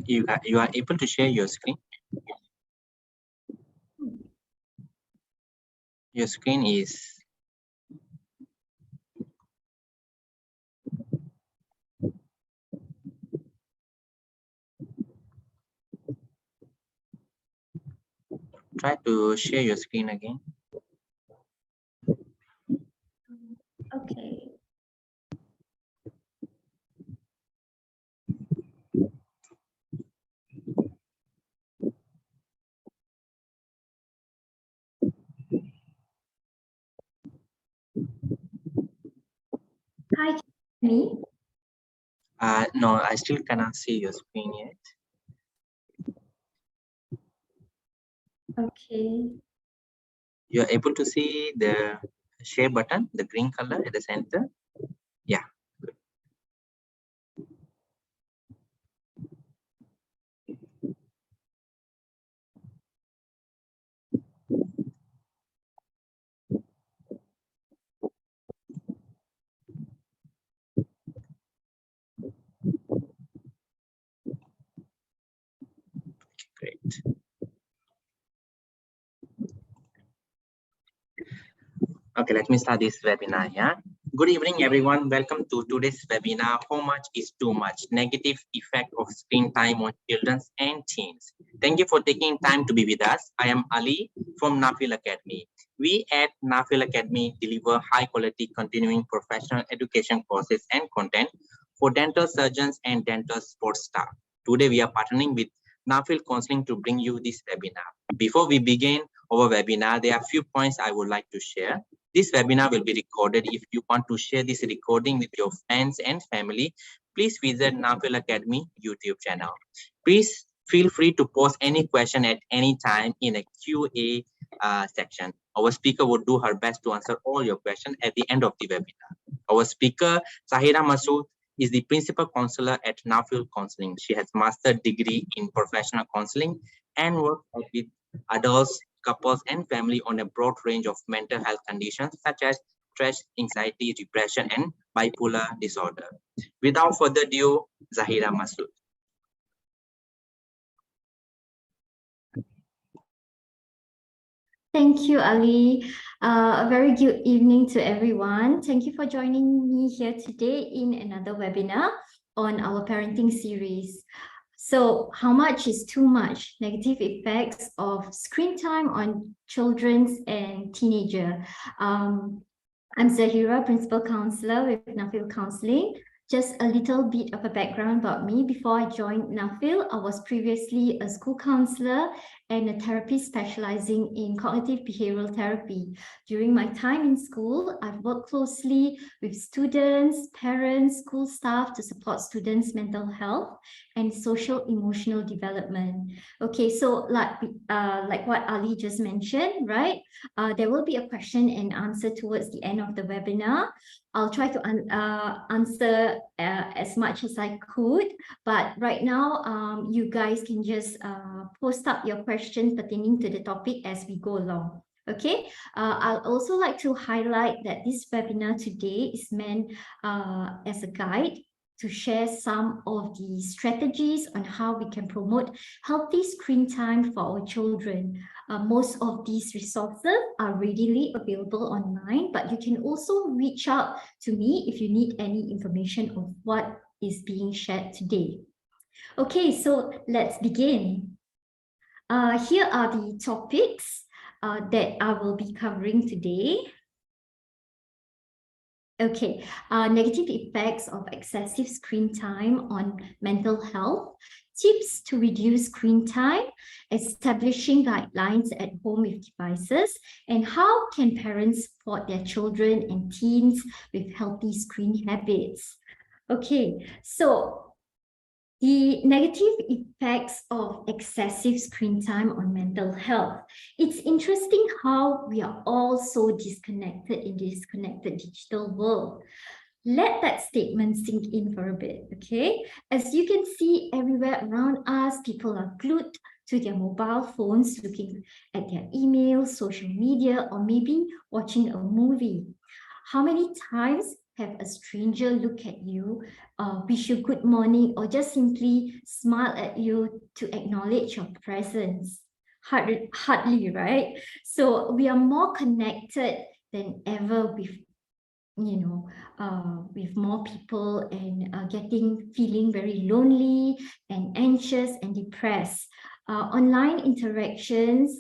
You are able to share your screen. Your screen is try to share your screen again. Okay. Hi, can you hear me? No, I still cannot see your screen yet. Okay. You're able to see the share button, the green color at the center. Yeah. Great. Okay, let me start this webinar. Yeah. Good evening, everyone. Welcome to today's webinar. How much is too much? Negative effect of screen time on children and teens. Thank you for taking time to be with us. I am Ali from Nuffield Academy. We at Nuffield Academy deliver high quality continuing professional education courses and content for dental surgeons and dental sports staff. Today, we are partnering with Nuffield Counselling to bring you this webinar. Before we begin our webinar, there are a few points I would like to share. This webinar will be recorded. If you want to share this recording with your friends and family, please visit Nuffield Academy YouTube channel. Please feel free to post any question at any time in a Q&A section. Our speaker will do her best to answer all your questions at the end of the webinar. Our speaker, Zahira Masauood, is the principal counselor at Nuffield Counselling. She has master's degree in professional counseling and works with adults, couples, and family on a broad range of mental health conditions such as stress, anxiety, depression, and bipolar disorder. Without further ado, Zahira Masauood. Thank you, Ali. A very good evening to everyone. Thank you for joining me here today in another webinar on our parenting series. So, how much is too much? Negative effects of screen time on children and teenagers. I'm Zahira, Principal Counselor with Nuffield Counselling. Just a little bit of a background about me. Before I joined Nuffield, I was previously a school counselor and a therapist specializing in cognitive behavioral therapy. During my time in school, I've worked closely with students, parents, school staff to support students' mental health and social emotional development. Okay, so like what Ali just mentioned, right? There will be a question and answer towards the end of the webinar. I'll try to answer as much as I could, but right now, you guys can just post up your questions pertaining to the topic as we go along. Okay, I'll also like to highlight that this webinar today is meant as a guide to share some of the strategies on how we can promote healthy screen time for our children. Most of these resources are readily available online, but you can also reach out to me if you need any information of what is being shared today. Okay, so let's begin. Here are the topics that I will be covering today. Okay, negative effects of excessive screen time on mental health, tips to reduce screen time, establishing guidelines at home with devices, and how can parents support their children and teens with healthy screen habits. Okay, so the negative effects of excessive screen time on mental health. It's interesting how we are all so disconnected in this connected digital world. Let that statement sink in for a bit, okay? As you can see everywhere around us, people are glued to their mobile phones, looking at their emails, social media, or maybe watching a movie. How many times have a stranger look at you, wish you good morning, or just simply smile at you to acknowledge your presence? Hardly, right? So we are more connected than ever with with more people, and feeling very lonely and anxious and depressed. Online interactions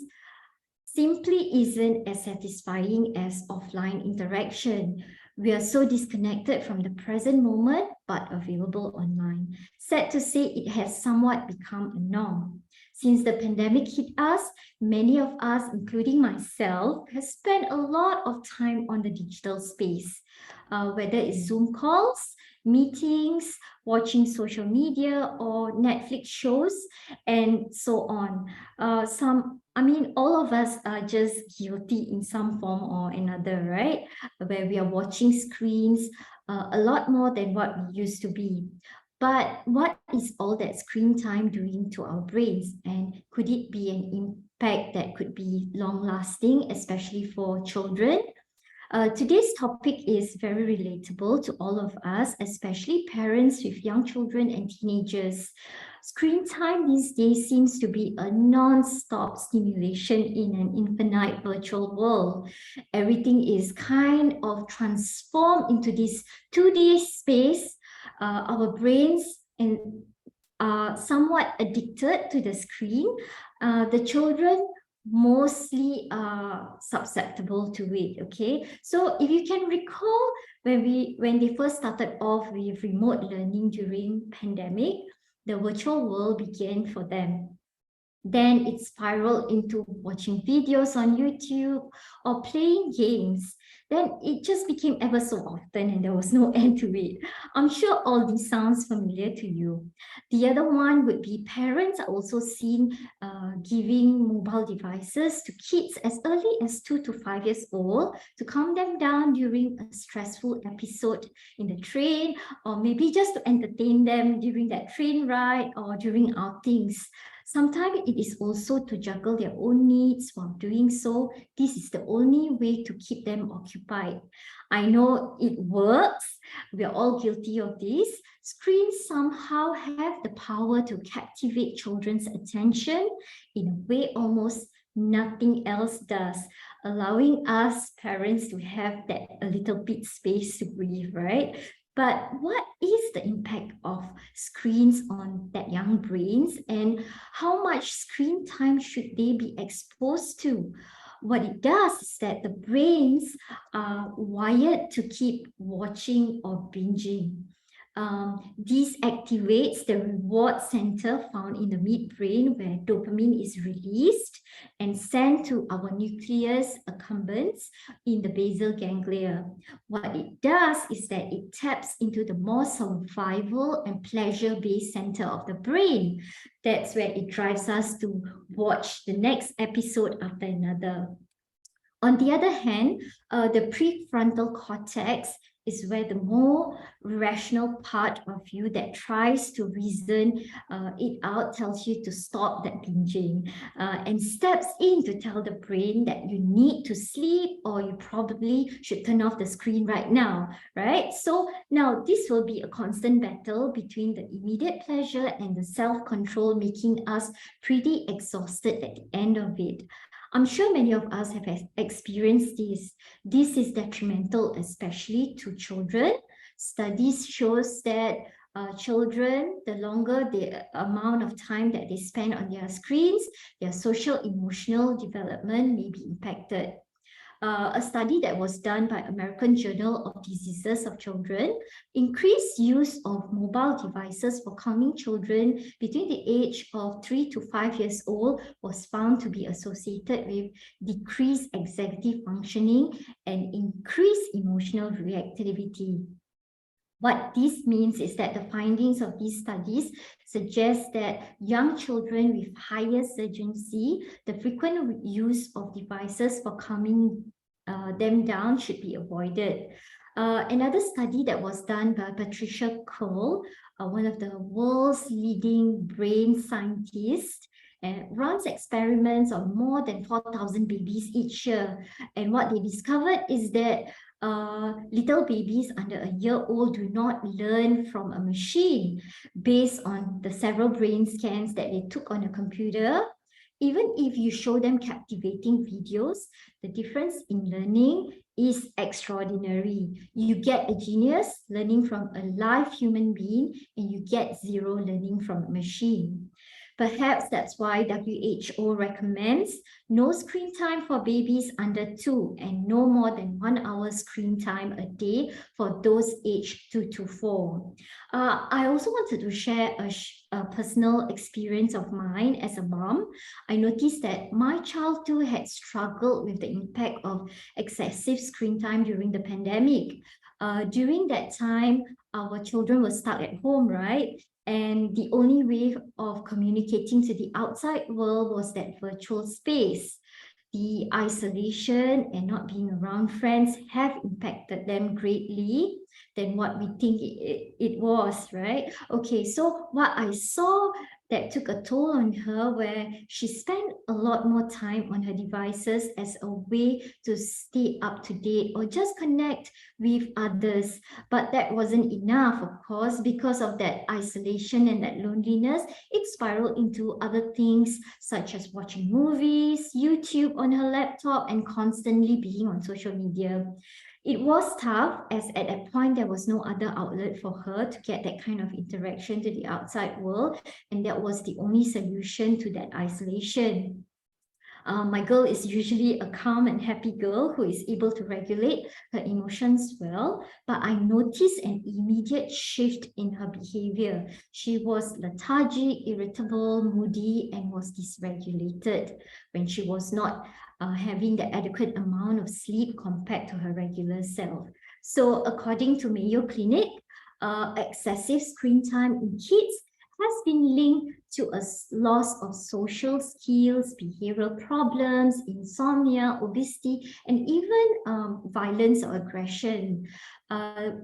simply isn't as satisfying as offline interaction. We are so disconnected from the present moment, but available online. Sad to say, it has somewhat become a norm. Since the pandemic hit us, many of us, including myself, have spent a lot of time on the digital space, whether it's Zoom calls, meetings, watching social media, or Netflix shows, and so on. All of us are just guilty in some form or another, right? Where we are watching screens a lot more than what we used to be. But what is all that screen time doing to our brains? And could it be an impact that could be long-lasting, especially for children? Today's topic is very relatable to all of us, especially parents with young children and teenagers. Screen time these days seems to be a non-stop stimulation in an infinite virtual world. Everything is kind of transformed into this 2D space. Our brains are somewhat addicted to the screen. The children mostly are susceptible to it. Okay, so if you can recall, when they first started off with remote learning during pandemic, the virtual world began for them. Then it spiraled into watching videos on YouTube or playing games. Then it just became ever so often, and there was no end to it. I'm sure all this sounds familiar to you. The other one would be parents are also seen giving mobile devices to kids as early as 2 to 5 years old to calm them down during a stressful episode in the train, or maybe just to entertain them during that train ride or during outings. Sometimes it is also to juggle their own needs while doing so. This is the only way to keep them occupied. I know it works. We are all guilty of this. Screens somehow have the power to captivate children's attention in a way almost nothing else does, allowing us parents to have that a little bit space to breathe, right? But what is the impact of screens on that young brains, and how much screen time should they be exposed to? What it does is that the brains are wired to keep watching or binging. This activates the reward center found in the midbrain, where dopamine is released and sent to our nucleus accumbens in the basal ganglia. What it does is that it taps into the more survival and pleasure-based center of the brain. That's where it drives us to watch the next episode after another. On the other hand, the prefrontal cortex is where the more rational part of you that tries to reason it out tells you to stop that binging, and steps in to tell the brain that you need to sleep, or you probably should turn off the screen right now, right? So now this will be a constant battle between the immediate pleasure and the self-control, making us pretty exhausted at the end of it. I'm sure many of us have experienced this. This is detrimental, especially to children. Studies shows that children, the longer the amount of time that they spend on their screens, their social emotional development may be impacted. A study that was done by American Journal of Diseases of Children, increased use of mobile devices for calming children between the age of 3 to 5 years old was found to be associated with decreased executive functioning and increased emotional reactivity. What this means is that the findings of these studies suggest that young children with higher urgency, the frequent use of devices for calming them down should be avoided. Another study that was done by Patricia Cole, one of the world's leading brain scientists, runs experiments on more than 4,000 babies each year. And what they discovered is that little babies under a year old do not learn from a machine based on the several brain scans that they took on a computer. Even if you show them captivating videos, the difference in learning is extraordinary. You get a genius learning from a live human being, and you get zero learning from a machine. Perhaps that's why WHO recommends no screen time for babies under 2 and no more than 1 hour screen time a day for those aged 2 to 4. I also wanted to share a personal experience of mine as a mom. I noticed that my child too had struggled with the impact of excessive screen time during the pandemic. During that time, our children were stuck at home, right? And the only way of communicating to the outside world was that virtual space. The isolation and not being around friends have impacted them greatly than what we think it was, right? Okay, so what I saw that took a toll on her, where she spent a lot more time on her devices as a way to stay up to date or just connect with others. But that wasn't enough, of course, because of that isolation and that loneliness. It spiraled into other things such as watching movies, YouTube on her laptop, and constantly being on social media. It was tough, as at that point there was no other outlet for her to get that kind of interaction to the outside world, and that was the only solution to that isolation. My girl is usually a calm and happy girl who is able to regulate her emotions well, but I noticed an immediate shift in her behavior. She was lethargic, irritable, moody, and was dysregulated when she was not having the adequate amount of sleep compared to her regular self. So according to Mayo Clinic, excessive screen time in kids has been linked to a loss of social skills, behavioral problems, insomnia, obesity, and even violence or aggression.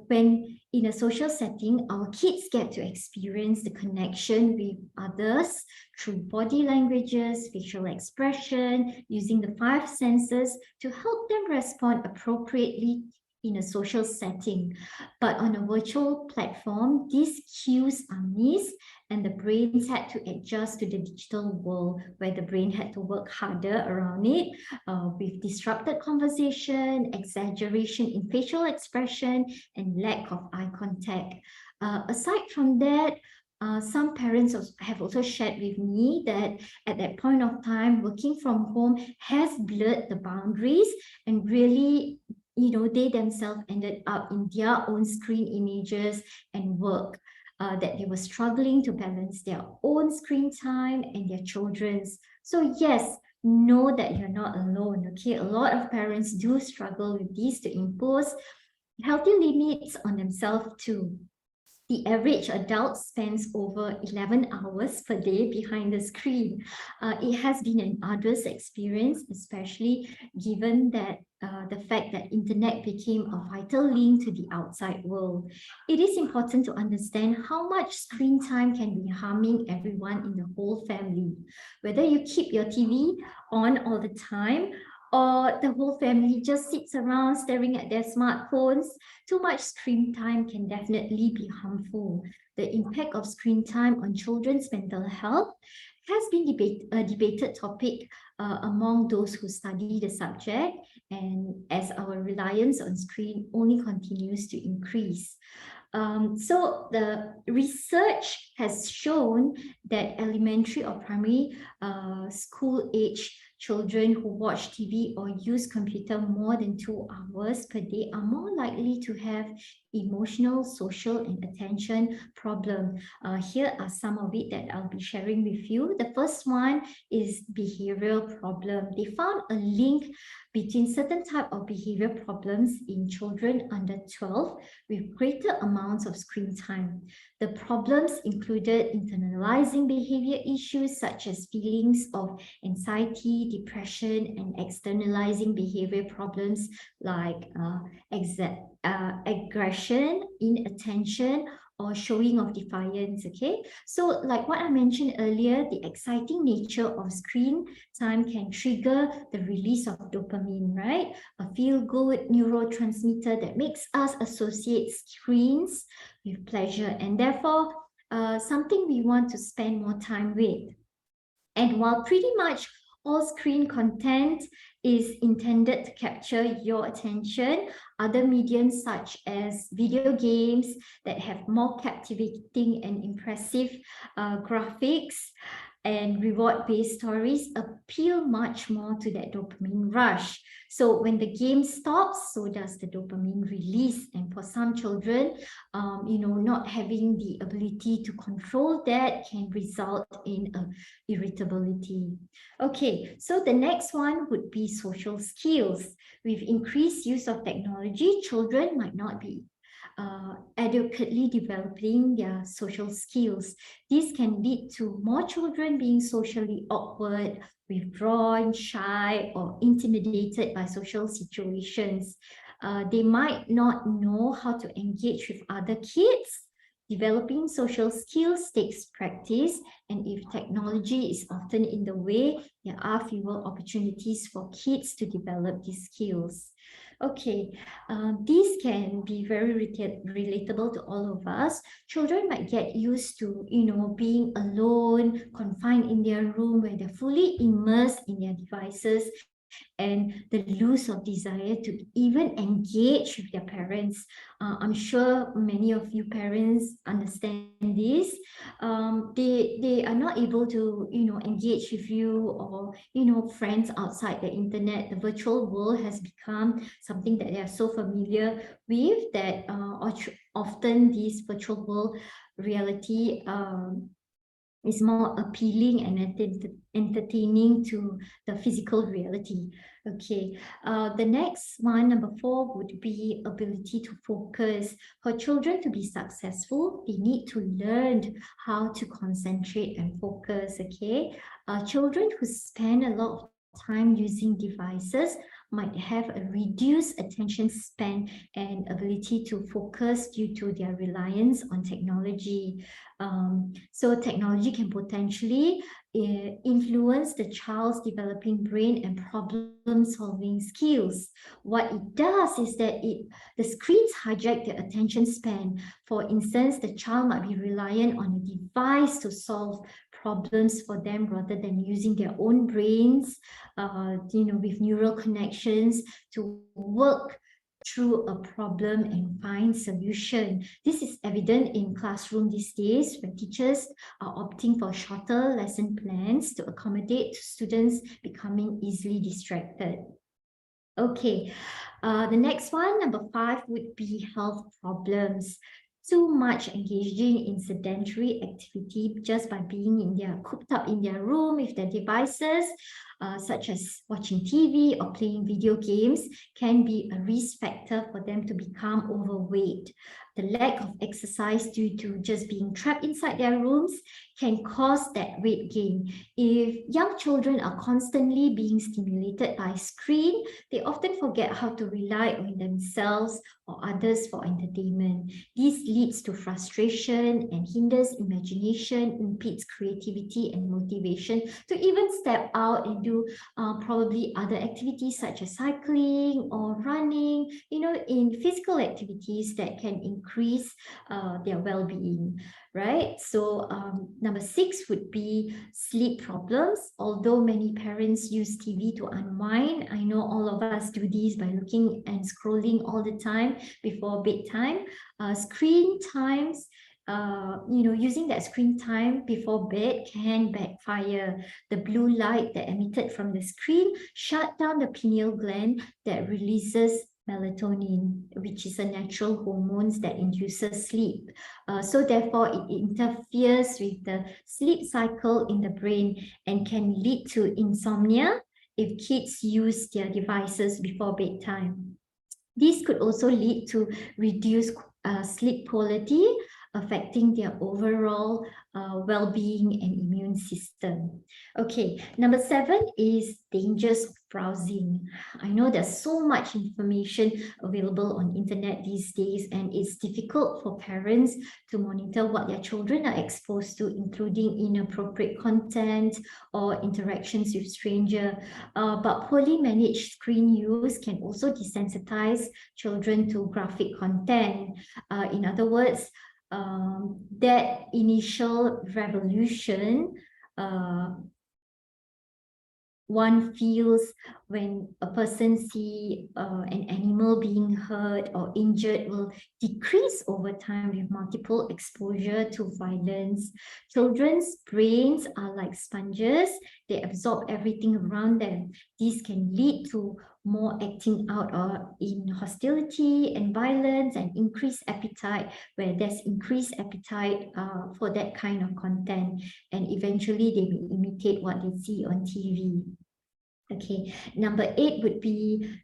When in a social setting, our kids get to experience the connection with others through body languages, facial expression, using the 5 senses to help them respond appropriately in a social setting. But on a virtual platform, these cues are missed, and the brains had to adjust to the digital world, where the brain had to work harder around it with disrupted conversation, exaggeration in facial expression, and lack of eye contact. Aside from that, some parents have also shared with me that at that point of time, working from home has blurred the boundaries, and really, they themselves ended up in their own screen images and work, that they were struggling to balance their own screen time and their children's. So yes, know that you're not alone, okay? A lot of parents do struggle with these to impose healthy limits on themselves too. The average adult spends over 11 hours per day behind the screen. It has been an arduous experience, especially given that the fact that internet became a vital link to the outside world. It is important to understand how much screen time can be harming everyone in the whole family. Whether you keep your TV on all the time, or the whole family just sits around staring at their smartphones, too much screen time can definitely be harmful. The impact of screen time on children's mental health has been a debated topic among those who study the subject, and as our reliance on screen only continues to increase. So the research has shown that elementary or primary school age children who watch TV or use computer more than 2 hours per day are more likely to have emotional, social, and attention problem. Here are some of it that I'll be sharing with you. The first one is behavioral problem. They found a link between certain type of behavior problems in children under 12 with greater amounts of screen time. The problems included internalizing behavior issues such as feelings of anxiety, depression, and externalizing behavior problems like aggression, inattention, or showing of defiance. Okay, so like what I mentioned earlier, the exciting nature of screen time can trigger the release of dopamine, right? A feel-good neurotransmitter that makes us associate screens with pleasure, and therefore something we want to spend more time with. And while pretty much all screen content is intended to capture your attention, other mediums such as video games that have more captivating and impressive graphics and reward-based stories appeal much more to that dopamine rush. So when the game stops, so does the dopamine release. And for some children, not having the ability to control that can result in irritability. Okay, so the next one would be social skills. With increased use of technology, children might not be adequately developing their social skills. This can lead to more children being socially awkward, withdrawn, shy, or intimidated by social situations. They might not know how to engage with other kids. Developing social skills takes practice, and if technology is often in the way, there are fewer opportunities for kids to develop these skills. Okay, these can be very relatable to all of us. Children might get used to, being alone, confined in their room where they're fully immersed in their devices, and the loss of desire to even engage with their parents. I'm sure many of you parents understand this. They are not able to engage with you or friends outside the internet. The virtual world has become something that they are so familiar with that often this virtual world reality is more appealing and entertaining to the physical reality. Okay, the next one, number 4, would be ability to focus. For children to be successful, they need to learn how to concentrate and focus. Okay, children who spend a lot of time using devices might have a reduced attention span and ability to focus due to their reliance on technology. So technology can potentially influence the child's developing brain and problem-solving skills. What it does is that the screens hijack their attention span. For instance, the child might be reliant on a device to solve problems for them rather than using their own brains, with neural connections to work through a problem and find solution. This is evident in classroom these days when teachers are opting for shorter lesson plans to accommodate students becoming easily distracted. Okay, the next one, number 5, would be health problems. Too much engaging in sedentary activity just by being cooped up in their room with their devices, such as watching TV or playing video games, can be a risk factor for them to become overweight. The lack of exercise due to just being trapped inside their rooms can cause that weight gain. If young children are constantly being stimulated by screen, they often forget how to rely on themselves or others for entertainment. This leads to frustration and hinders imagination, impedes creativity and motivation to even step out and do probably other activities such as cycling or running, in physical activities that can increase their well-being, right? So number 6 would be sleep problems. Although many parents use TV to unwind, I know all of us do this by looking and scrolling all the time before bedtime. Screen times, using that screen time before bed can backfire. The blue light that emitted from the screen shut down the pineal gland that releases melatonin, which is a natural hormone that induces sleep. So therefore, it interferes with the sleep cycle in the brain and can lead to insomnia if kids use their devices before bedtime. This could also lead to reduced sleep quality, affecting their overall well-being and immune system. Okay, number 7 is dangers of browsing. I know there's so much information available on internet these days, and it's difficult for parents to monitor what their children are exposed to, including inappropriate content or interactions with strangers. But poorly managed screen use can also desensitize children to graphic content. In other words, that initial revolution one feels when a person see an animal being hurt or injured will decrease over time with multiple exposure to violence. Children's brains are like sponges. They absorb everything around them. This can lead to more acting out or in hostility and violence, and increased appetite, where there's increased appetite for that kind of content, and eventually they will imitate what they see on TV. Okay, number 8 would be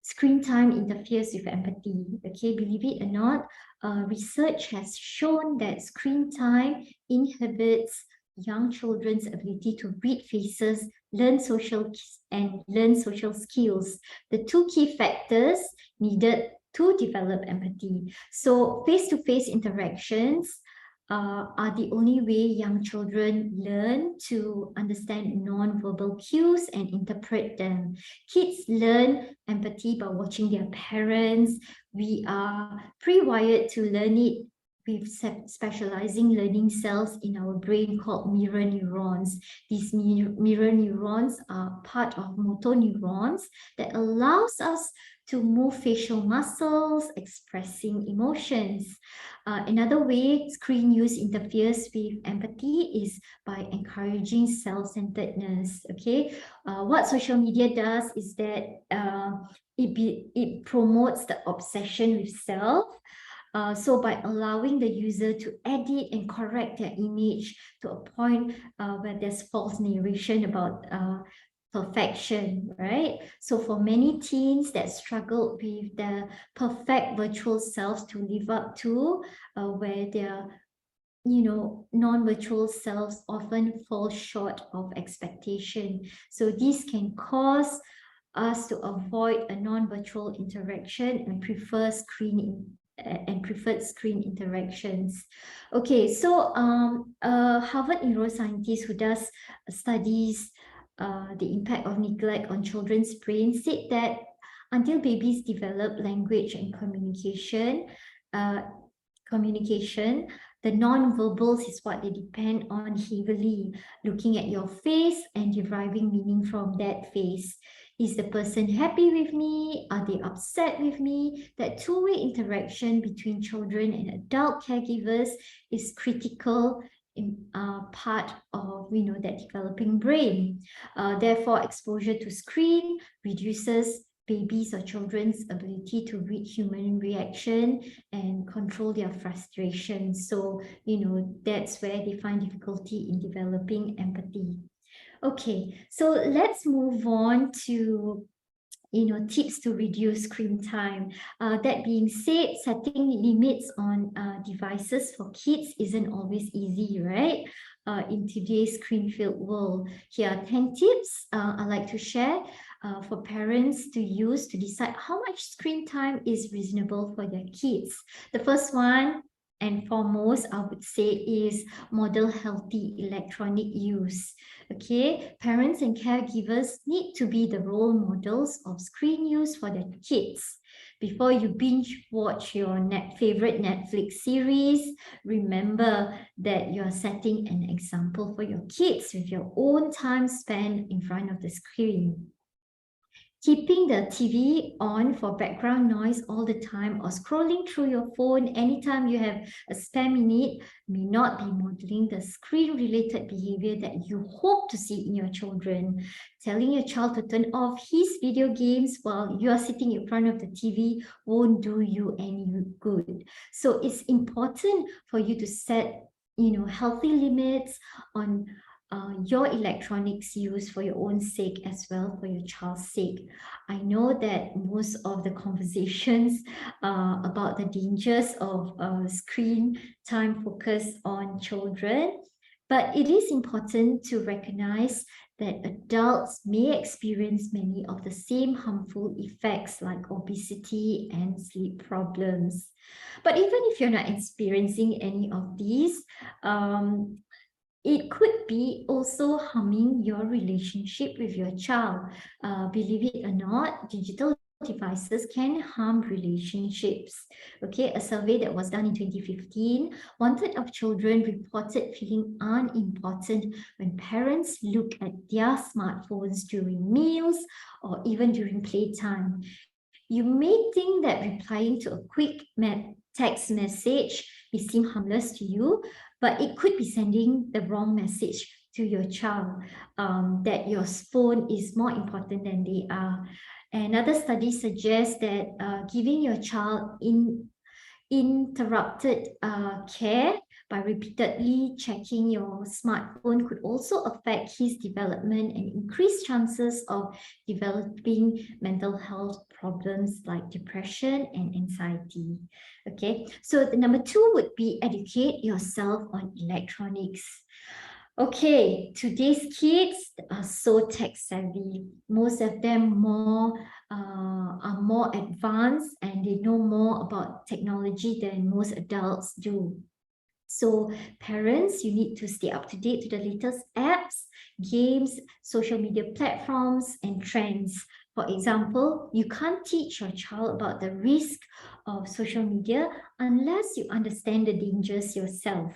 screen time interferes with empathy. Okay, believe it or not, research has shown that screen time inhibits young children's ability to read faces, learn social skills. The 2 key factors needed to develop empathy. So face-to-face interactions are the only way young children learn to understand non-verbal cues and interpret them. Kids learn empathy by watching their parents. We are pre-wired to learn it with specializing learning cells in our brain called mirror neurons. These mirror neurons are part of motor neurons that allows us to move facial muscles, expressing emotions. Another way screen use interferes with empathy is by encouraging self-centeredness. Okay, what social media does is that it promotes the obsession with self. So by allowing the user to edit and correct their image to a point where there's false narration about perfection, right? So for many teens that struggle with the perfect virtual selves to live up to, where their non-virtual selves often fall short of expectation. So this can cause us to avoid a non-virtual interaction and preferred screen interactions. Okay, so a Harvard neuroscientist who does studies the impact of neglect on children's brains said that until babies develop language and communication, the non-verbals is what they depend on heavily, looking at your face and deriving meaning from that face. Is the person happy with me? Are they upset with me? That two-way interaction between children and adult caregivers is critical in part of that developing brain. Therefore, exposure to screen reduces babies or children's ability to read human reaction and control their frustration. So, that's where they find difficulty in developing empathy. Okay, so let's move on to tips to reduce screen time. That being said, setting limits on devices for kids isn't always easy, right? In today's screen-filled world. Here are 10 tips I'd like to share for parents to use to decide how much screen time is reasonable for their kids. The first one and foremost, I would say, is model healthy electronic use. Okay, parents and caregivers need to be the role models of screen use for their kids. Before you binge watch your favorite Netflix series, remember that you're setting an example for your kids with your own time spent in front of the screen. Keeping the TV on for background noise all the time or scrolling through your phone anytime you have a spare minute may not be modeling the screen-related behavior that you hope to see in your children. Telling your child to turn off his video games while you are sitting in front of the TV won't do you any good. So it's important for you to set, healthy limits on your electronics use for your own sake as well, for your child's sake. I know that most of the conversations about the dangers of screen time focus on children, but it is important to recognize that adults may experience many of the same harmful effects like obesity and sleep problems. But even if you're not experiencing any of these, it could be also harming your relationship with your child. Believe it or not, digital devices can harm relationships. Okay, a survey that was done in 2015, 1/3 of children reported feeling unimportant when parents look at their smartphones during meals or even during playtime. You may think that replying to a quick text message may seem harmless to you, but it could be sending the wrong message to your child, that your phone is more important than they are. Another study suggests that giving your child interrupted care by repeatedly checking your smartphone could also affect his development and increase chances of developing mental health problems like depression and anxiety. Okay, so the number 2 would be educate yourself on electronics. Okay, today's kids are so tech savvy. Most of them are more advanced and they know more about technology than most adults do. So parents, you need to stay up to date to the latest apps, games, social media platforms, and trends. For example, you can't teach your child about the risk of social media unless you understand the dangers yourself.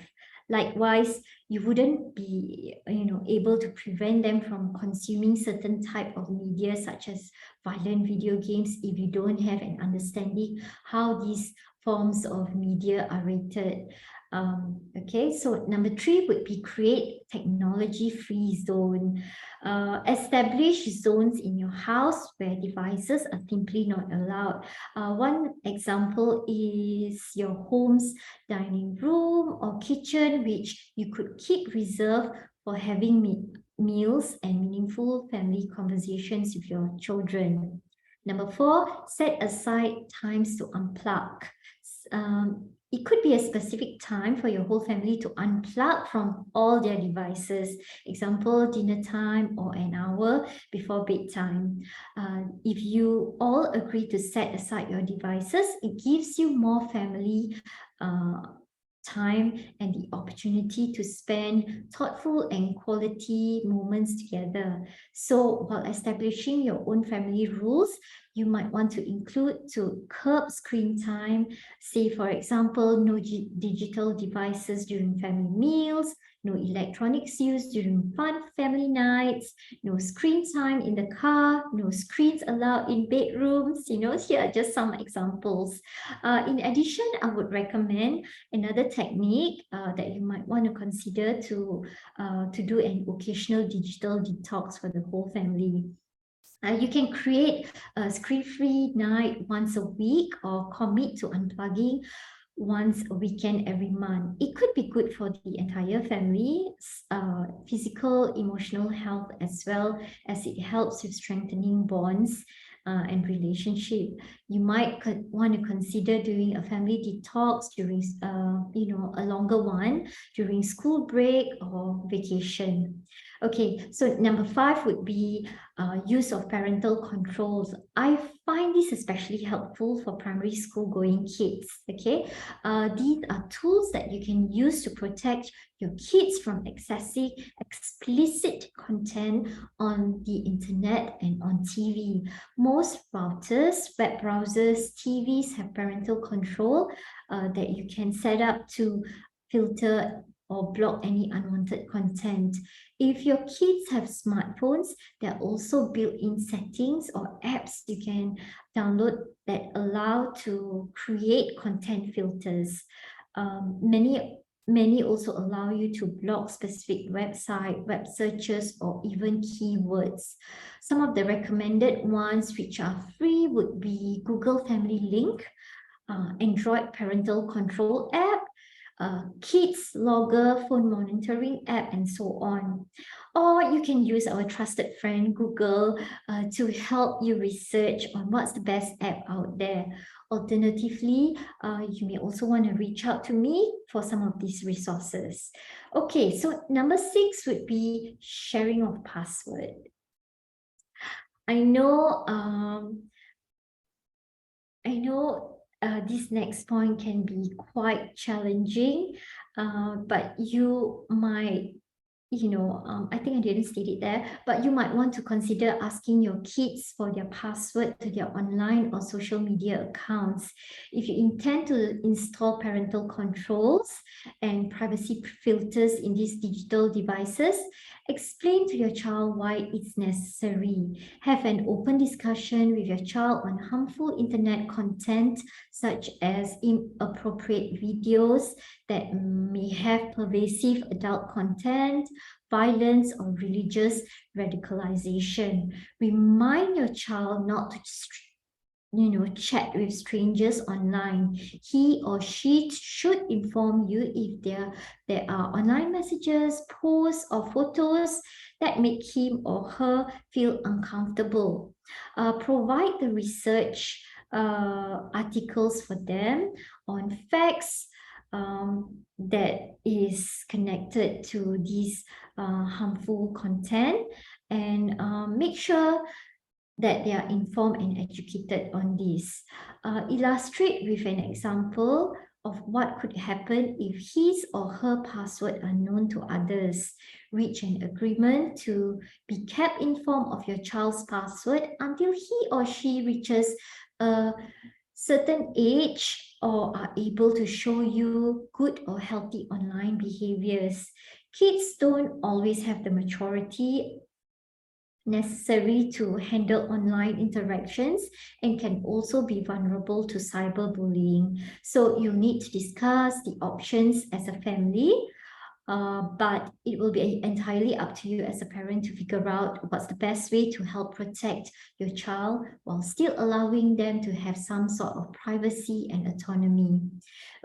Likewise, you wouldn't be able to prevent them from consuming certain type of media such as violent video games if you don't have an understanding how these forms of media are rated. Okay, so number 3 would be create technology-free zone. Establish zones in your house where devices are simply not allowed. One example is your home's dining room or kitchen, which you could keep reserved for having meals and meaningful family conversations with your children. Number 4, set aside times to unplug. It could be a specific time for your whole family to unplug from all their devices. Example, dinner time or an hour before bedtime. If you all agree to set aside your devices, it gives you more family time and the opportunity to spend thoughtful and quality moments together. So while establishing your own family rules, you might want to include to curb screen time, say for example, no digital devices during family meals, no electronics used during fun family nights, no screen time in the car, no screens allowed in bedrooms. Here are just some examples. In addition, I would recommend another technique that you might want to consider to do an occasional digital detox for the whole family. You can create a screen-free night once a week or commit to unplugging once a weekend every month. It could be good for the entire family's physical, emotional health, as well as it helps with strengthening bonds and relationship. You might want to consider doing a family detox during, a longer one during school break or vacation. Okay, so number 5 would be use of parental controls. I find this especially helpful for primary school going kids. Okay, these are tools that you can use to protect your kids from accessing explicit content on the internet and on TV. Most routers, web browsers, TVs have parental control that you can set up to filter or block any unwanted content. If your kids have smartphones, there are also built-in settings or apps you can download that allow to create content filters. Many also allow you to block specific website, web searches, or even keywords. Some of the recommended ones which are free would be Google Family Link, Android Parental Control app, kids logger, phone monitoring app, and so on. Or you can use our trusted friend Google to help you research on what's the best app out there. Alternatively, you may also want to reach out to me for some of these resources. Okay, so number 6 would be sharing of password. I know this next point can be quite challenging, but you might, I think I didn't state it there, but you might want to consider asking your kids for their password to their online or social media accounts. If you intend to install parental controls and privacy filters in these digital devices, explain to your child why it's necessary. Have an open discussion with your child on harmful internet content, such as inappropriate videos that may have pervasive adult content, violence, or religious radicalization. Remind your child not to chat with strangers online. He or she should inform you if there are online messages, posts, or photos that make him or her feel uncomfortable. Provide the research articles for them on facts that is connected to these harmful content, and make sure that they are informed and educated on this. Illustrate with an example of what could happen if his or her password are known to others. Reach an agreement to be kept informed of your child's password until he or she reaches a certain age or are able to show you good or healthy online behaviors. Kids don't always have the maturity necessary to handle online interactions and can also be vulnerable to cyberbullying. So you need to discuss the options as a family, but it will be entirely up to you as a parent to figure out what's the best way to help protect your child while still allowing them to have some sort of privacy and autonomy.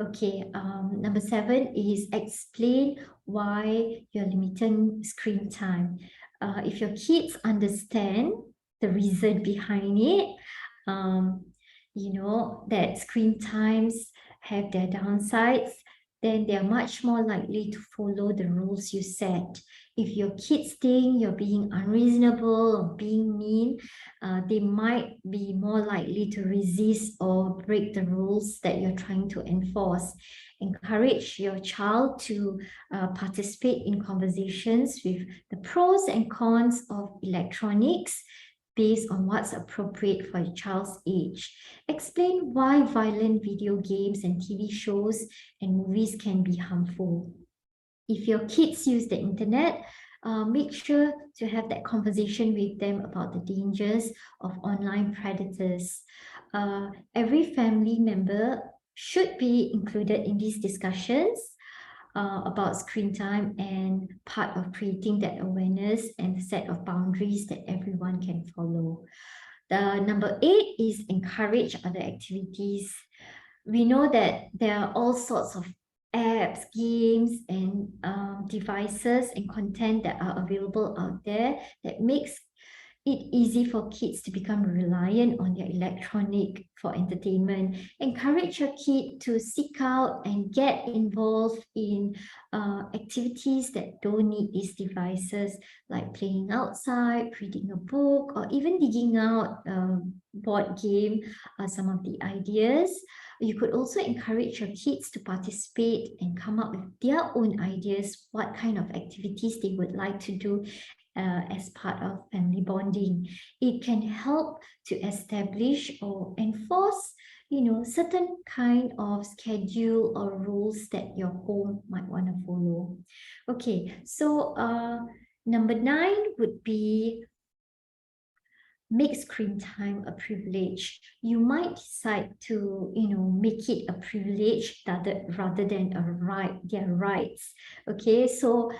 Okay, number 7 is explain why you're limiting screen time. If your kids understand the reason behind it, that screen times have their downsides, then they are much more likely to follow the rules you set. If your kids think you're being unreasonable or being mean, they might be more likely to resist or break the rules that you're trying to enforce. Encourage your child to participate in conversations with the pros and cons of electronics based on what's appropriate for your child's age. Explain why violent video games and TV shows and movies can be harmful. If your kids use the internet, make sure to have that conversation with them about the dangers of online predators. Every family member should be included in these discussions about screen time and part of creating that awareness and set of boundaries that everyone can follow. The number 8 is encourage other activities. We know that there are all sorts of apps, games, and devices and content that are available out there that makes it easy for kids to become reliant on their electronic for entertainment. Encourage your kid to seek out and get involved in activities that don't need these devices, like playing outside, reading a book, or even digging out a board game, some of the ideas. You could also encourage your kids to participate and come up with their own ideas, what kind of activities they would like to do as part of family bonding. It can help to establish or enforce, certain kind of schedule or rules that your home might want to follow. Okay, so number 9 would be make screen time a privilege. You might decide to, make it a privilege rather than a right, their rights. Okay, so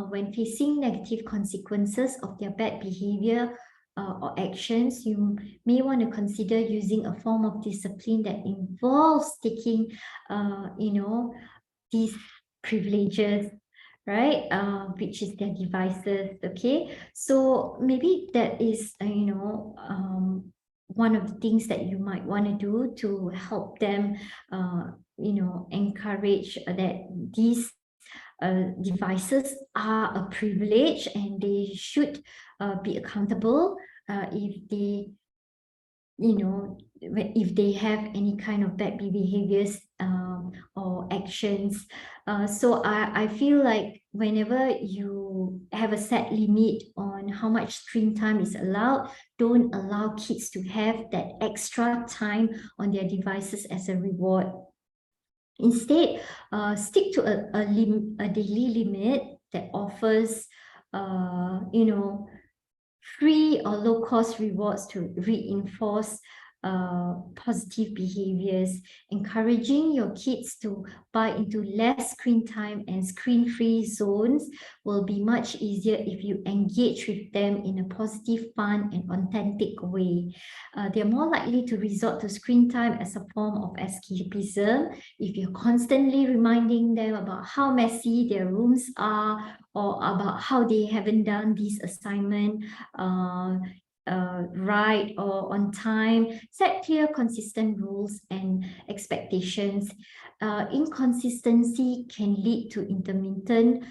when facing negative consequences of their bad behavior or actions, you may want to consider using a form of discipline that involves taking, these privileges, right? Which is their devices. Okay, so maybe that is one of the things that you might want to do to help them encourage that these devices are a privilege and they should be accountable if they if they have any kind of bad behaviors or actions. So I feel like whenever you have a set limit on how much screen time is allowed, don't allow kids to have that extra time on their devices as a reward. Instead, stick to a daily limit that offers, free or low-cost rewards to reinforce positive behaviors. Encouraging your kids to buy into less screen time and screen-free zones will be much easier if you engage with them in a positive, fun, and authentic way. They're more likely to resort to screen time as a form of escapism if you're constantly reminding them about how messy their rooms are or about how they haven't done this assignment right or on time. Set clear, consistent rules and expectations. Inconsistency can lead to intermittent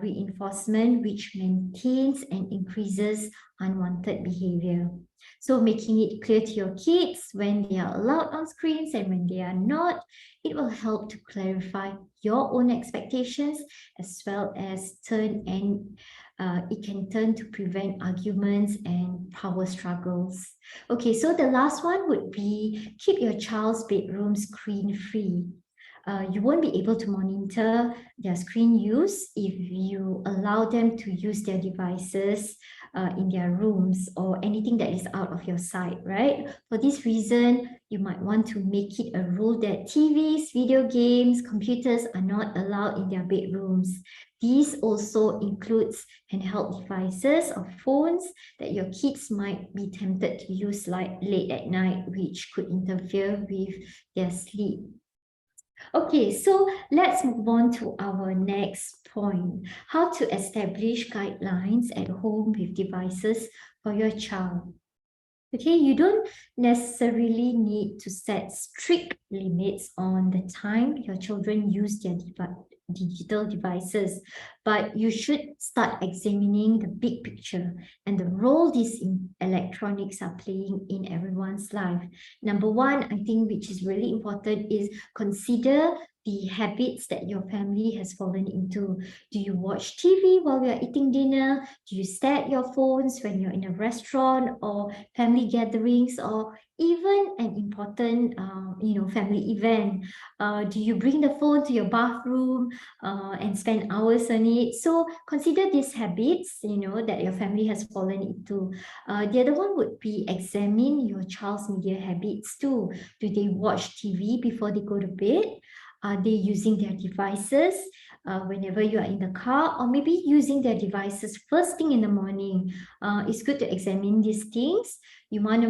reinforcement, which maintains and increases unwanted behavior. So making it clear to your kids when they are allowed on screens and when they are not, it will help to clarify your own expectations as well as it can turn to prevent arguments and power struggles. Okay, so the last one would be keep your child's bedroom screen-free. You won't be able to monitor their screen use if you allow them to use their devices in their rooms or anything that is out of your sight, right? For this reason, you might want to make it a rule that TVs, video games, computers are not allowed in their bedrooms. These also includes handheld devices or phones that your kids might be tempted to use like late at night, which could interfere with their sleep. Okay, so let's move on to our next point, how to establish guidelines at home with devices for your child. Okay, you don't necessarily need to set strict limits on the time your children use their digital devices, but you should start examining the big picture and the role these electronics are playing in everyone's life. Number one, I think, which is really important, is consider the habits that your family has fallen into. Do you watch TV while you're eating dinner? Do you stare at your phones when you're in a restaurant or family gatherings or even an important, family event? Do you bring the phone to your bathroom and spend hours on it? So consider these habits, that your family has fallen into. The other one would be examine your child's media habits too. Do they watch TV before they go to bed? Are they using their devices whenever you are in the car, or maybe using their devices first thing in the morning? It's good to examine these things. You want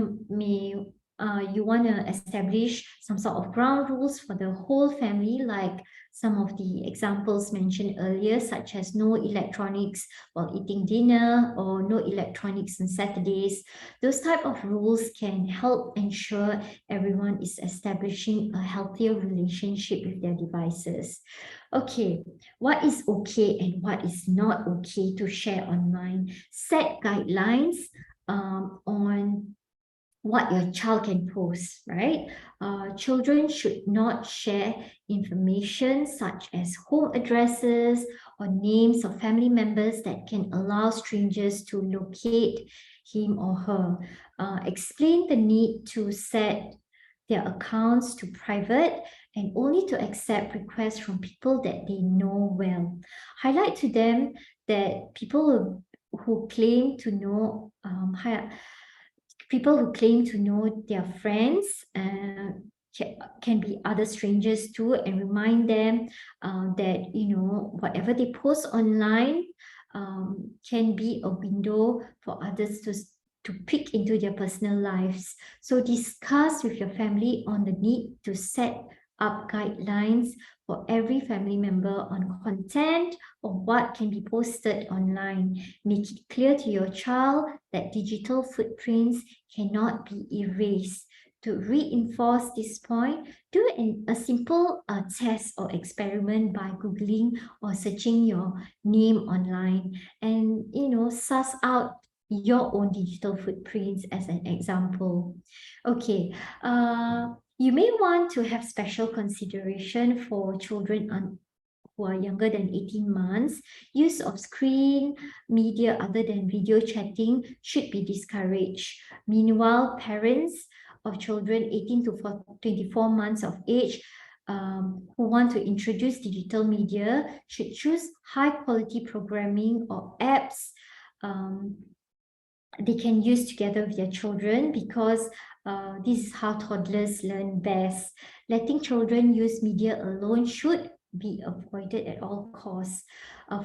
to establish some sort of ground rules for the whole family, like some of the examples mentioned earlier, such as no electronics while eating dinner or no electronics on Saturdays. Those type of rules can help ensure everyone is establishing a healthier relationship with their devices. Okay, what is okay and what is not okay to share online? Set guidelines on what your child can post, right? Children should not share information such as home addresses or names of family members that can allow strangers to locate him or her. Explain the need to set their accounts to private and only to accept requests from people that they know well. Highlight to them that people who claim to know their friends can be other strangers too, and remind them that whatever they post online can be a window for others to peek into their personal lives. So discuss with your family on the need to set up guidelines for every family member on content or what can be posted online. Make it clear to your child that digital footprints cannot be erased. To reinforce this point, do a simple test or experiment by Googling or searching your name online and, suss out your own digital footprints as an example. Okay, you may want to have special consideration for children who are younger than 18 months. Use of screen media other than video chatting should be discouraged. Meanwhile, parents of children 18 to 24 months of age who want to introduce digital media should choose high quality programming or apps they can use together with their children, because this is how toddlers learn best. Letting children use media alone should be avoided at all costs.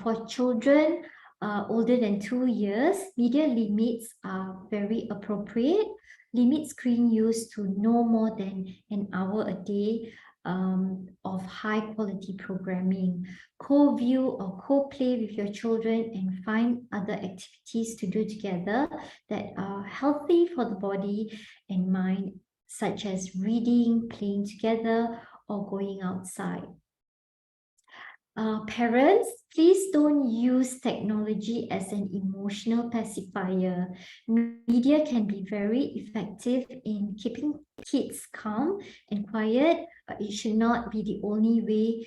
For children older than 2 years, media limits are very appropriate. Limit screen use to no more than an hour a day of high quality programming. Co-view or co-play with your children and find other activities to do together that are healthy for the body and mind, such as reading, playing together, or going outside. Parents, please don't use technology as an emotional pacifier. Media can be very effective in keeping kids calm and quiet, but it should not be the only way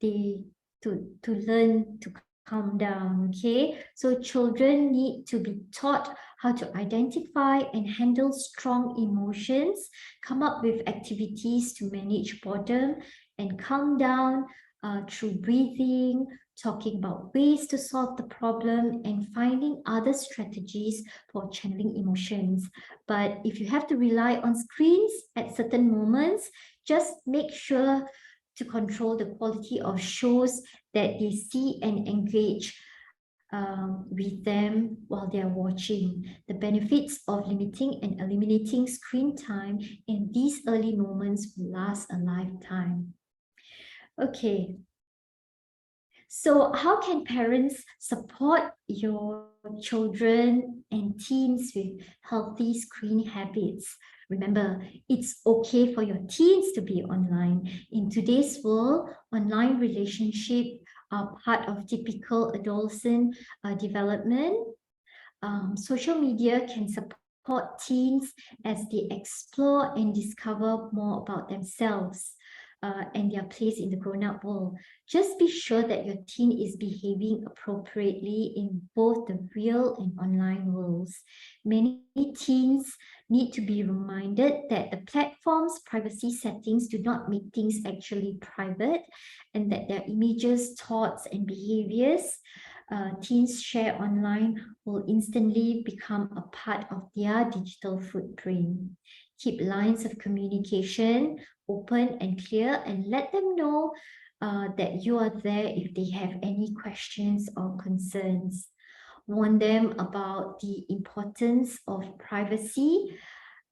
to learn to calm down. Okay, so children need to be taught how to identify and handle strong emotions, come up with activities to manage boredom, and calm down through breathing, talking about ways to solve the problem, and finding other strategies for channeling emotions. But if you have to rely on screens at certain moments, just make sure to control the quality of shows that they see and engage with them while they're watching. The benefits of limiting and eliminating screen time in these early moments will last a lifetime. Okay, so how can parents support your children and teens with healthy screen habits? Remember, it's okay for your teens to be online. In today's world, online relationships are part of typical adolescent development. Social media can support teens as they explore and discover more about themselves and their place in the grown-up world. Just be sure that your teen is behaving appropriately in both the real and online worlds. Many teens need to be reminded that the platform's privacy settings do not make things actually private, and that their images, thoughts, and behaviors teens share online will instantly become a part of their digital footprint. Keep lines of communication open and clear, and let them know that you are there if they have any questions or concerns. Warn them about the importance of privacy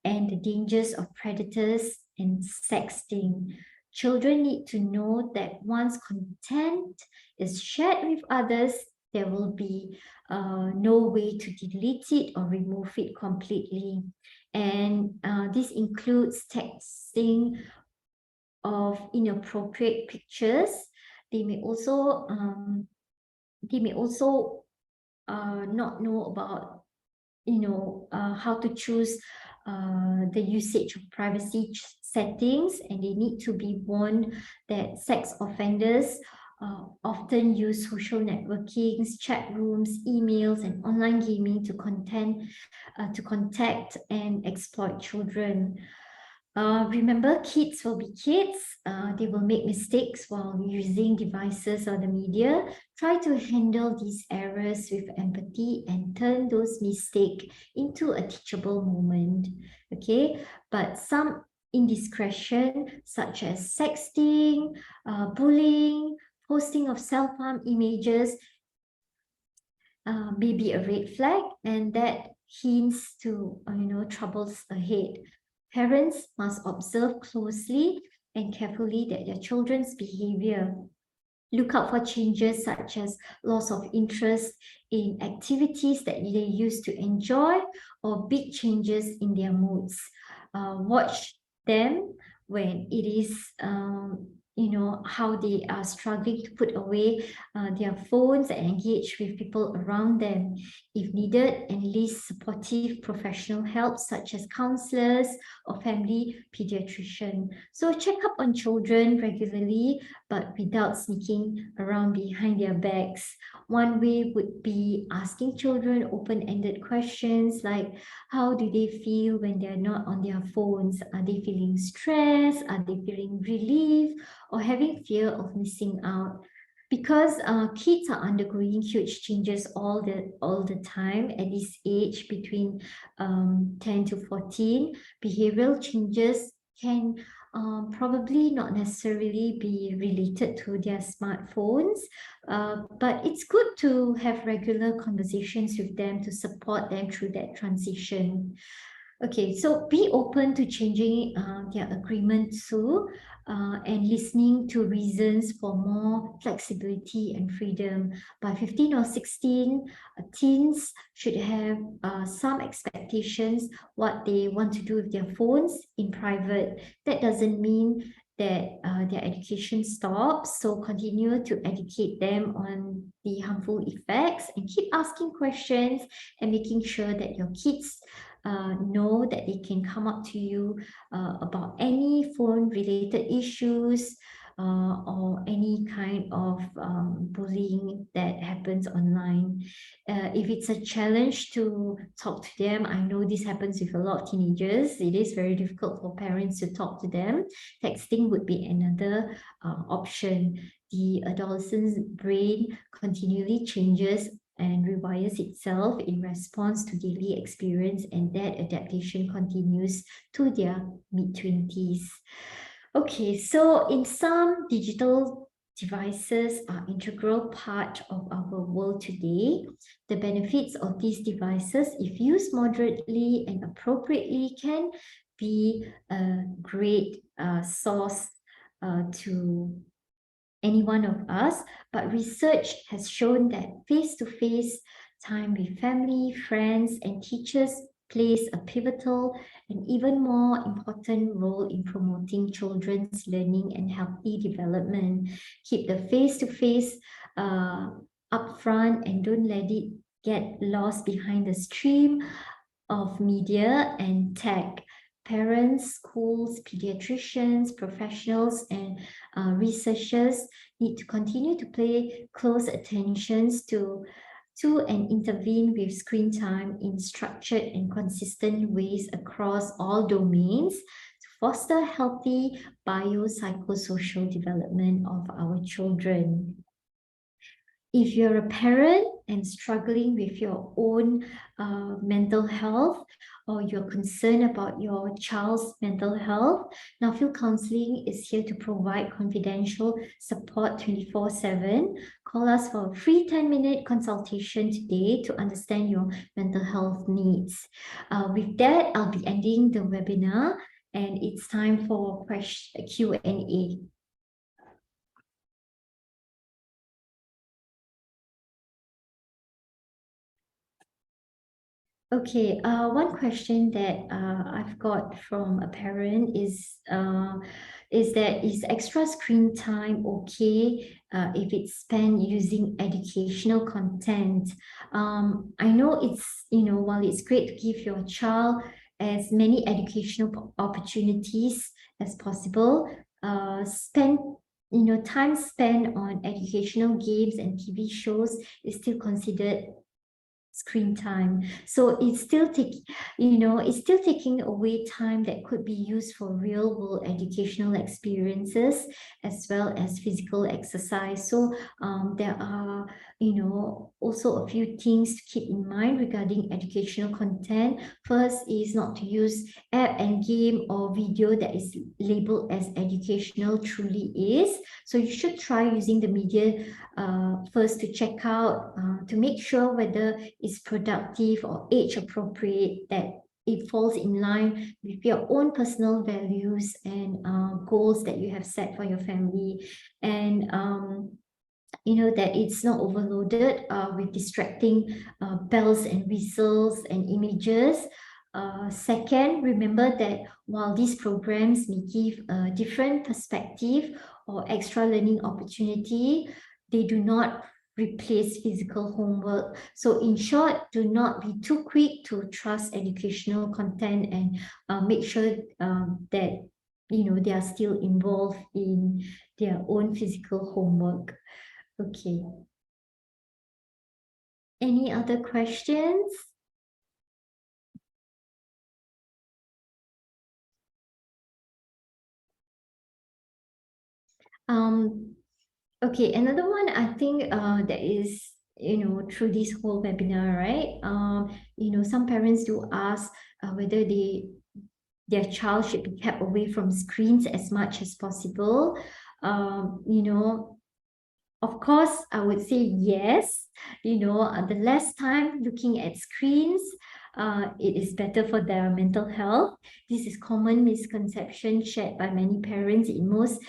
and the dangers of predators and sexting. Children need to know that once content is shared with others, there will be no way to delete it or remove it completely. And this includes texting of inappropriate pictures. They may also not know about how to choose the usage of privacy settings, and they need to be warned that sex offenders often use social networking, chat rooms, emails, and online gaming to contact and exploit children. Remember, kids will be kids. They will make mistakes while using devices or the media. Try to handle these errors with empathy and turn those mistakes into a teachable moment. Okay, but some indiscretion, such as sexting, bullying, posting of self-harm images, may be a red flag, and that hints to troubles ahead. Parents must observe closely and carefully that their children's behavior. Look out for changes such as loss of interest in activities that they used to enjoy or big changes in their moods. Watch them when it is, how they are struggling to put away their phones and engage with people around them. If needed, enlist supportive professional help such as counselors or family pediatrician. So check up on children regularly, but without sneaking around behind their backs. One way would be asking children open-ended questions like, how do they feel when they're not on their phones? Are they feeling stressed? Are they feeling relief? Or having fear of missing out? Because kids are undergoing huge changes all the time at this age between 10 to 14, behavioral changes can probably not necessarily be related to their smartphones, but it's good to have regular conversations with them to support them through that transition. Okay, so be open to changing their agreement too, and listening to reasons for more flexibility and freedom. By 15 or 16, teens should have some expectations what they want to do with their phones in private. That doesn't mean that their education stops, so continue to educate them on the harmful effects and keep asking questions and making sure that your kids know that they can come up to you about any phone-related issues or any kind of bullying that happens online. If it's a challenge to talk to them, I know this happens with a lot of teenagers. It is very difficult for parents to talk to them. Texting would be another option. The adolescent's brain continually changes and rewires itself in response to daily experience, and that adaptation continues to their mid-20s. Okay, so in some, digital devices are integral part of our world today. The benefits of these devices, if used moderately and appropriately, can be a great source to any one of us, but research has shown that face-to-face time with family, friends, and teachers plays a pivotal and even more important role in promoting children's learning and healthy development. Keep the face-to-face up front and don't let it get lost behind the stream of media and tech. Parents, schools, pediatricians, professionals, and researchers need to continue to pay close attention to and intervene with screen time in structured and consistent ways across all domains to foster healthy biopsychosocial development of our children. If you're a parent and struggling with your own mental health, or you're concerned about your child's mental health, Nuffield Counselling is here to provide confidential support 24/7. Call us for a free 10-minute consultation today to understand your mental health needs. With that, I'll be ending the webinar, and it's time for Q&A. Okay, one question that I've got from a parent is that is extra screen time okay if it's spent using educational content? I know it's, while it's great to give your child as many educational opportunities as possible, time spent on educational games and TV shows is still considered screen time. So it's still taking away time that could be used for real world educational experiences as well as physical exercise. So there are also a few things to keep in mind regarding educational content. First is not to use app and game or video that is labeled as educational truly is. So you should try using the media first to check out to make sure whether it's productive or age appropriate, that it falls in line with your own personal values and goals that you have set for your family, and that it's not overloaded with distracting bells and whistles and images. Second, remember that while these programs may give a different perspective or extra learning opportunity, they do not replace physical homework. So in short, do not be too quick to trust educational content, and make sure that they are still involved in their own physical homework. Okay. Any other questions? Okay, another one I think that is, through this whole webinar, right? Some parents do ask whether their child should be kept away from screens as much as possible. Of course, I would say yes. The less time looking at screens, it is better for their mental health. This is common misconception shared by many parents. In most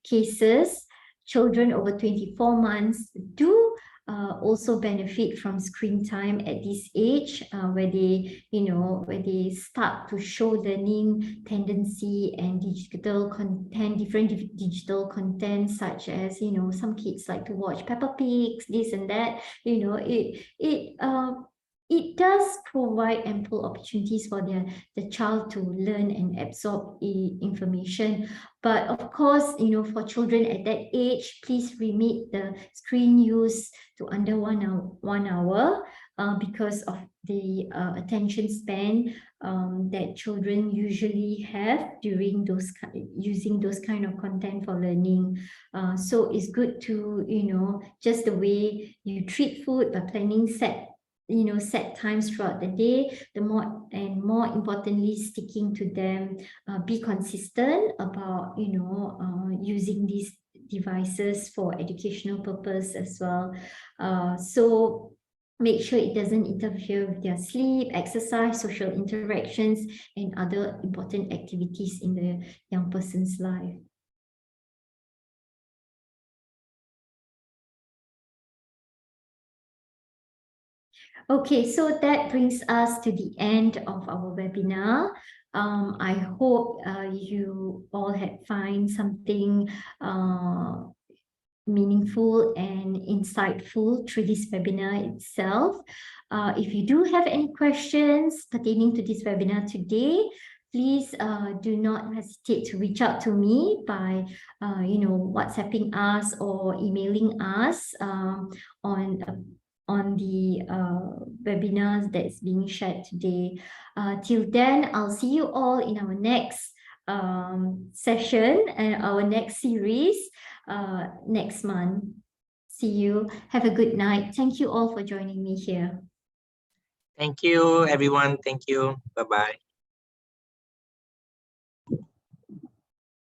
cases, children over 24 months do also benefit from screen time at this age, where they start to show learning tendency and digital content, different digital content, such as some kids like to watch Peppa Pig, this and that. It does provide ample opportunities for the child to learn and absorb information. But of course, for children at that age, please limit the screen use to under 1 hour, because of the attention span that children usually have during using those kind of content for learning. So it's good to, just the way you treat food by planning set times throughout the day, more importantly, sticking to them. Be consistent about using these devices for educational purpose as well. So make sure it doesn't interfere with their sleep, exercise, social interactions, and other important activities in the young person's life. Okay, so that brings us to the end of our webinar. I hope you all had find something meaningful and insightful through this webinar itself. If you do have any questions pertaining to this webinar today, please do not hesitate to reach out to me by WhatsApping us or emailing us on the webinars that's being shared today. Till then, I'll see you all in our next session and our next series next month. See you. Have a good night. Thank you all for joining me here. Thank you, everyone. Thank you. Bye-bye.